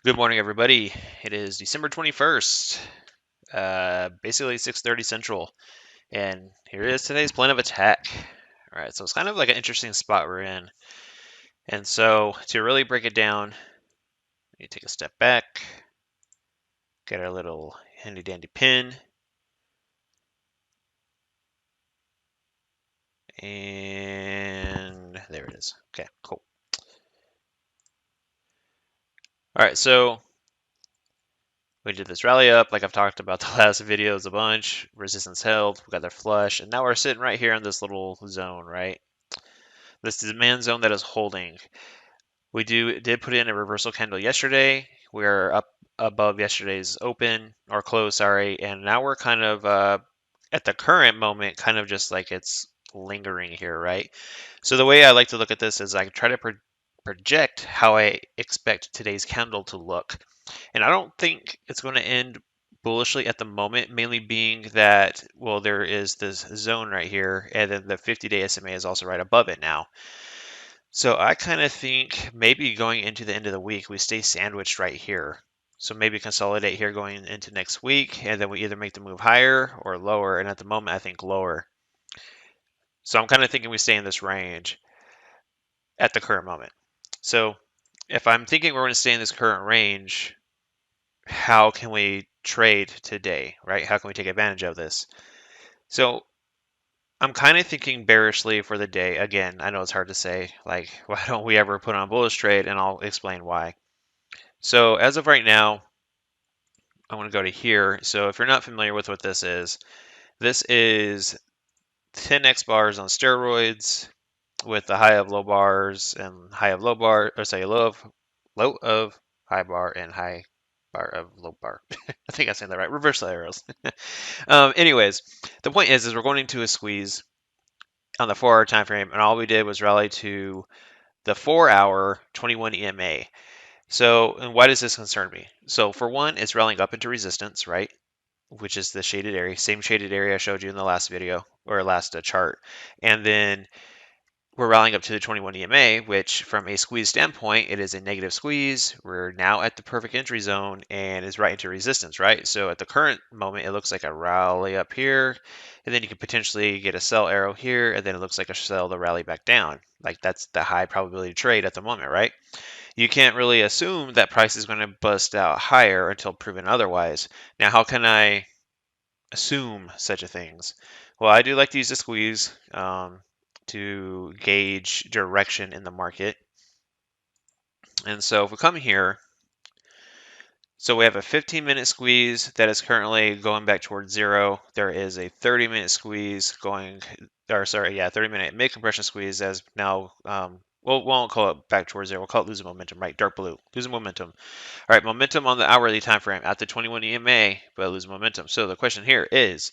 Good morning, everybody. It is December 21st, basically 6:30 Central, and here is today's plan of attack. All right, so it's kind of like an interesting spot we're in, and so to really break it down, you take a step back, get our little handy-dandy pin, and there it is. Okay, cool. All right, so we did this rally up, like I've talked about the last videos a bunch. Resistance held, we got their flush, and now we're sitting right here in this little zone, right? This demand zone that is holding. We did put in a reversal candle yesterday. We're up above yesterday's open or close, sorry, and now we're kind of at the current moment, kind of just like it's lingering here, right? So the way I like to look at this is I try to project how I expect today's candle to look, and I don't think it's going to end bullishly at the moment, mainly being that, well, there is this zone right here, and then the 50-day SMA is also right above it now. So I kind of think maybe going into the end of the week, we stay sandwiched right here. So maybe consolidate here going into next week, and then we either make the move higher or lower. And at the moment, I think lower. So I'm kind of thinking we stay in this range at the current moment. So if I'm thinking we're going to stay in this current range, how can we trade today, right? How can we take advantage of this? So I'm kind of thinking bearishly for the day. Again, I know it's hard to say, like, why don't we ever put on bullish trade? And I'll explain why. So as of right now, I want to go to here. So if you're not familiar with what this is 10x bars on steroids with the high of low bars and high of low bar, or say low of high bar and high bar of low bar. I think I'm saying that right. Reverse the arrows. Anyways, the point is we're going into a squeeze on the 4-hour time frame, and all we did was rally to the 4-hour 21 EMA. So, and why does this concern me? So, for one, it's rallying up into resistance, right? Which is the shaded area, same shaded area I showed you in the last video or last chart. And then we're rallying up to the 21 EMA, which from a squeeze standpoint, it is a negative squeeze. We're now at the perfect entry zone and is right into resistance, right? So at the current moment, it looks like a rally up here, and then you could potentially get a sell arrow here, and then it looks like a sell to rally back down. Like that's the high probability trade at the moment, right? You can't really assume that price is going to bust out higher until proven otherwise. Now, how can I assume such a things? Well, I do like to use the squeeze to gauge direction in the market. And so if we come here, so we have a 15-minute squeeze that is currently going back towards zero. There is a 30-minute squeeze going, or sorry, yeah, 30-minute mid-compression squeeze as now, well, we won't call it back towards zero. We'll call it losing momentum, right? Dark blue, losing momentum. All right, momentum on the hourly time frame at the 21 EMA, but losing momentum. So the question here is,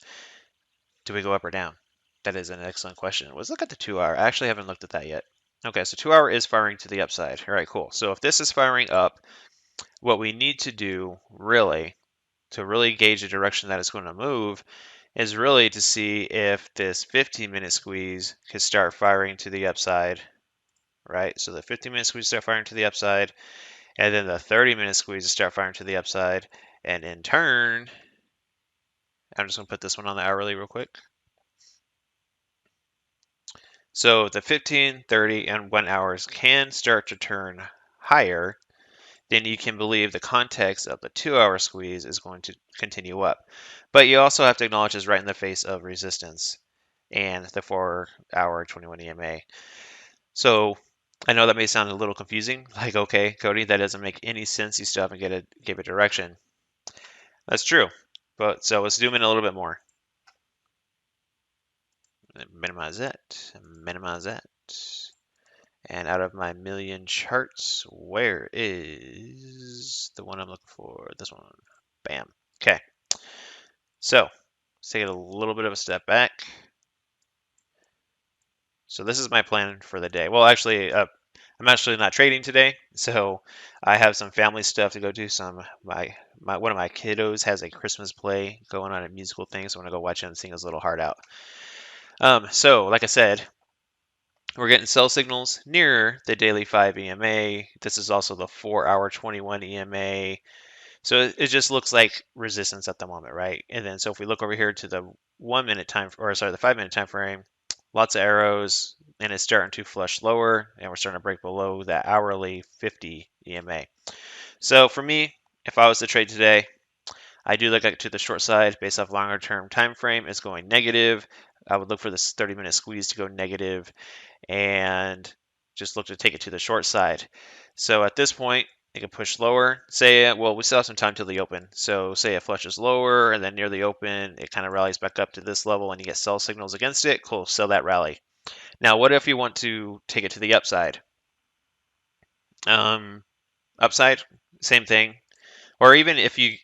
do we go up or down? That is an excellent question. Let's look at the 2-hour. I actually haven't looked at that yet. Okay, so 2-hour is firing to the upside. All right, cool. So if this is firing up, what we need to do really to really gauge the direction that it's going to move is really to see if this 15-minute squeeze could start firing to the upside, right? So the 15-minute squeeze start firing to the upside, and then the 30-minute squeeze start firing to the upside, and in turn, I'm just going to put this one on the hourly real quick. So the 15, 30, and 1 hours can start to turn higher, then you can believe the context of the 2-hour squeeze is going to continue up. But you also have to acknowledge it's right in the face of resistance and the 4-hour 21 EMA. So I know that may sound a little confusing, like, okay, Cody, that doesn't make any sense. You still haven't give it direction. That's true. But so let's zoom in a little bit more. Minimize that. And out of my million charts, where is the one I'm looking for? This one. Bam. Okay. So let's take a little bit of a step back. So this is my plan for the day. Well, actually, I'm actually not trading today, so I have some family stuff to go do. One of my kiddos has a Christmas play going on, a musical thing, so I'm gonna go watch him sing his little heart out. So like I said, We're getting sell signals near the daily 5 EMA. This is also the 4-hour 21 EMA. So it just looks like resistance at the moment, right? And then so if we look over here to the 1 minute time, or sorry, the 5 minute time frame, lots of arrows, and it's starting to flush lower, and we're starting to break below that hourly 50 EMA. So for me, if I was to trade today, I do look to the short side based off longer term time frame. It's going negative. I would look for this 30-minute squeeze to go negative and just look to take it to the short side. So at this point, it can push lower. Say, well, we still have some time till the open. So say it flushes lower, and then near the open, it kind of rallies back up to this level, and you get sell signals against it. Cool, sell that rally. Now, what if you want to take it to the upside? Upside, same thing. Or even if you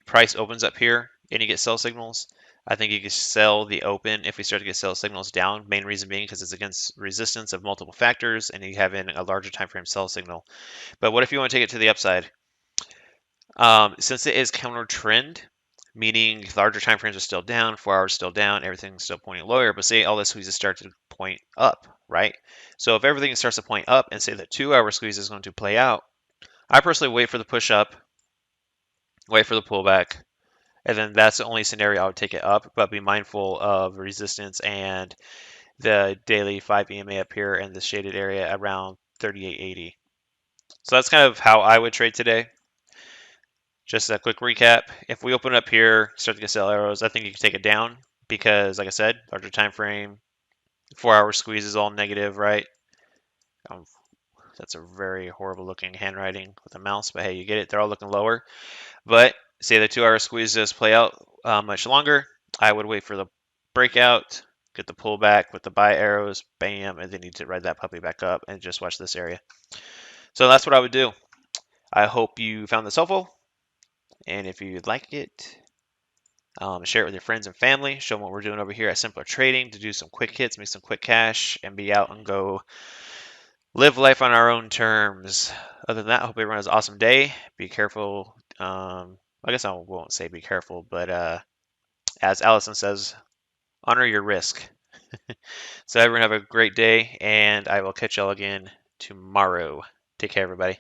price opens up here and you get sell signals, I think you can sell the open if we start to get sell signals down. Main reason being because it's against resistance of multiple factors and you have in a larger time frame sell signal. But what if you want to take it to the upside? Since it is counter trend, meaning larger time frames are still down, 4 hours still down, everything's still pointing lower, but say all the squeezes start to point up, right? So if everything starts to point up and say the 2-hour squeeze is going to play out, I personally wait for the push up, wait for the pullback, and then that's the only scenario I would take it up, but be mindful of resistance and the daily 5 EMA up here in the shaded area around 38.80. So that's kind of how I would trade today. Just a quick recap. If we open up here, start to get sell arrows, I think you can take it down because, like I said, larger time frame, 4-hour squeeze is all negative, right? That's a very horrible looking handwriting with a mouse, but hey, you get it. They're all looking lower. But say the 2-hour squeeze does play out much longer, I would wait for the breakout, get the pullback with the buy arrows, bam, and then you need to ride that puppy back up and just watch this area. So that's what I would do. I hope you found this helpful. And if you like it, share it with your friends and family. Show them what we're doing over here at Simpler Trading to do some quick hits, make some quick cash, and be out and go live life on our own terms. Other than that, I hope everyone has an awesome day. Be careful. I guess I won't say be careful, but as Allison says, honor your risk. So everyone have a great day, and I will catch y'all again tomorrow. Take care, everybody.